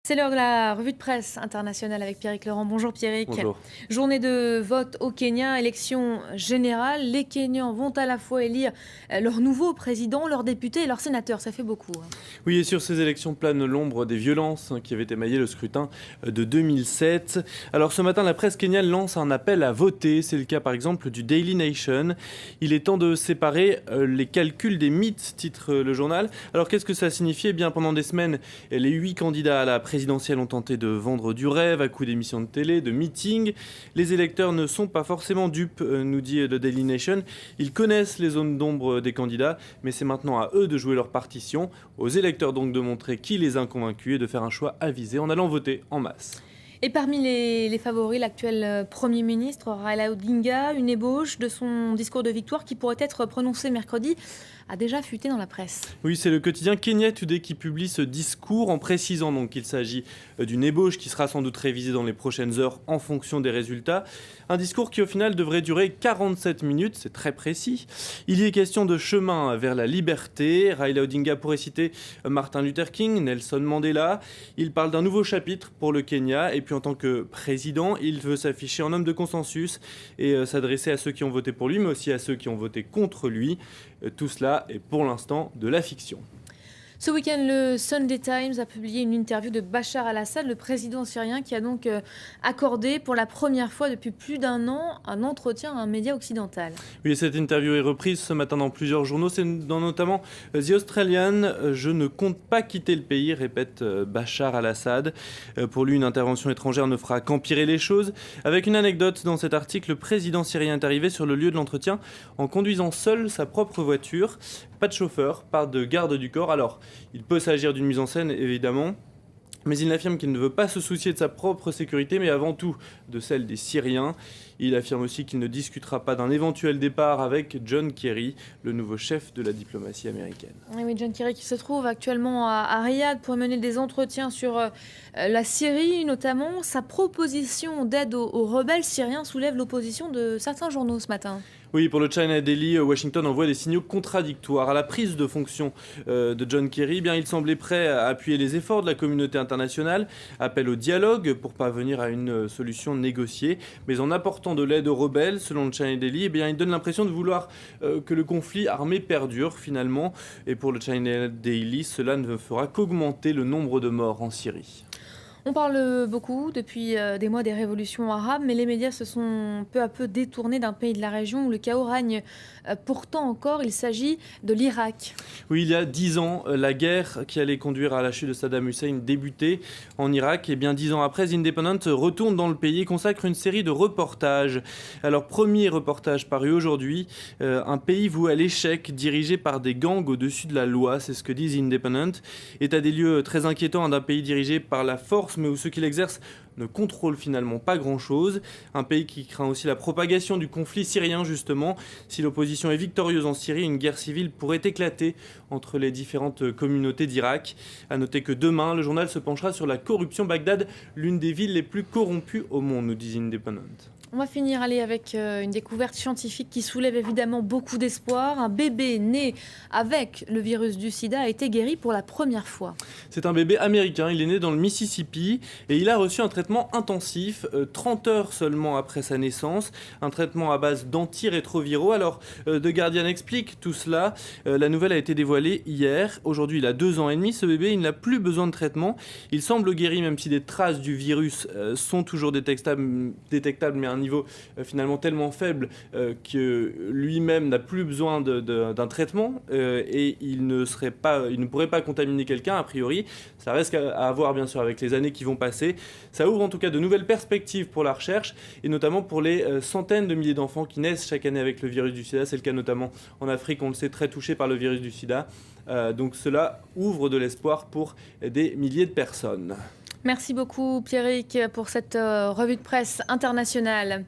C'est l'heure de la revue de presse internationale avec Pierrick Laurent. Bonjour Pierrick. Bonjour. Journée de vote au Kenya, élection générale. Les Kenyans vont à la fois élire leur nouveau président, leurs députés et leurs sénateurs. Ça fait beaucoup, hein. Oui, et sur ces élections plane l'ombre des violences qui avaient émaillé le scrutin de 2007. Alors ce matin, la presse kenyane lance un appel à voter. C'est le cas par exemple du Daily Nation. Il est temps de séparer les calculs des mythes, titre le journal. Alors qu'est-ce que ça signifie ? Eh bien, pendant des semaines, les 8 candidats à la présidentielle ont tenté de vendre du rêve à coups d'émissions de télé, de meetings. Les électeurs ne sont pas forcément dupes, nous dit le Daily Nation. Ils connaissent les zones d'ombre des candidats, mais c'est maintenant à eux de jouer leur partition. Aux électeurs donc de montrer qui les a convaincus et de faire un choix avisé en allant voter en masse. Et parmi les favoris, l'actuel Premier ministre Raila Odinga, une ébauche de son discours de victoire qui pourrait être prononcé mercredi, a déjà fuité dans la presse. Oui, c'est le quotidien Kenya Today qui publie ce discours en précisant donc qu'il s'agit d'une ébauche qui sera sans doute révisée dans les prochaines heures en fonction des résultats. Un discours qui au final devrait durer 47 minutes, c'est très précis. Il y est question de chemin vers la liberté. Raila Odinga pourrait citer Martin Luther King, Nelson Mandela. Il parle d'un nouveau chapitre pour le Kenya et puis en tant que président, il veut s'afficher en homme de consensus et s'adresser à ceux qui ont voté pour lui mais aussi à ceux qui ont voté contre lui. Tout cela est pour l'instant de la fiction. Ce week-end, le Sunday Times a publié une interview de Bachar al-Assad, le président syrien, qui a donc accordé pour la première fois depuis plus d'un an un entretien à un média occidental. Oui, cette interview est reprise ce matin dans plusieurs journaux, c'est dans notamment The Australian. Je ne compte pas quitter le pays, répète Bachar al-Assad. Pour lui, une intervention étrangère ne fera qu'empirer les choses. Avec une anecdote dans cet article, le président syrien est arrivé sur le lieu de l'entretien en conduisant seul sa propre voiture. Pas de chauffeur, pas de garde du corps. Alors, il peut s'agir d'une mise en scène, évidemment, mais il affirme qu'il ne veut pas se soucier de sa propre sécurité, mais avant tout de celle des Syriens. Il affirme aussi qu'il ne discutera pas d'un éventuel départ avec John Kerry, le nouveau chef de la diplomatie américaine. Oui, John Kerry qui se trouve actuellement à Riyad pour mener des entretiens sur la Syrie, notamment. Sa proposition d'aide aux rebelles syriens soulève l'opposition de certains journaux ce matin. Oui, pour le China Daily, Washington envoie des signaux contradictoires. À la prise de fonction de John Kerry, bien, il semblait prêt à appuyer les efforts de la communauté internationale, appel au dialogue pour parvenir à une solution négociée. Mais en apportant de l'aide aux rebelles, selon le China Daily, eh bien, il donne l'impression de vouloir que le conflit armé perdure finalement. Et pour le China Daily, cela ne fera qu'augmenter le nombre de morts en Syrie. On parle beaucoup depuis des mois des révolutions arabes, mais les médias se sont peu à peu détournés d'un pays de la région où le chaos règne pourtant encore. Il s'agit de l'Irak. Oui, il y a 10 ans, la guerre qui allait conduire à la chute de Saddam Hussein débutait en Irak. Et bien 10 ans après, The Independent retourne dans le pays et consacre une série de reportages. Alors, premier reportage paru aujourd'hui, un pays voué à l'échec, dirigé par des gangs au-dessus de la loi, c'est ce que dit The Independent. État des lieux très inquiétant d'un pays dirigé par la force, mais où ceux qui l'exercent ne contrôlent finalement pas grand-chose. Un pays qui craint aussi la propagation du conflit syrien, justement. Si l'opposition est victorieuse en Syrie, une guerre civile pourrait éclater entre les différentes communautés d'Irak. A noter que demain, le journal se penchera sur la corruption. Bagdad, l'une des villes les plus corrompues au monde, nous dit Independent. On va finir avec une découverte scientifique qui soulève évidemment beaucoup d'espoir. Un bébé né avec le virus du sida a été guéri pour la première fois. C'est un bébé américain, il est né dans le Mississippi et il a reçu un traitement intensif, 30 heures seulement après sa naissance, un traitement à base d'antirétroviraux. Alors, The Guardian explique tout cela, la nouvelle a été dévoilée hier. Aujourd'hui, il a 2 ans et demi, ce bébé, il n'a plus besoin de traitement. Il semble guéri même si des traces du virus sont toujours détectables mais à un niveau finalement tellement faible que lui-même n'a plus besoin d'un traitement et il ne pourrait pas contaminer quelqu'un a priori. Ça reste à voir bien sûr avec les années qui vont passer. Ça ouvre en tout cas de nouvelles perspectives pour la recherche et notamment pour les centaines de milliers d'enfants qui naissent chaque année avec le virus du sida. C'est le cas notamment en Afrique, on le sait, très touché par le virus du sida. Donc cela ouvre de l'espoir pour des milliers de personnes. Merci beaucoup Pierrick pour cette revue de presse internationale.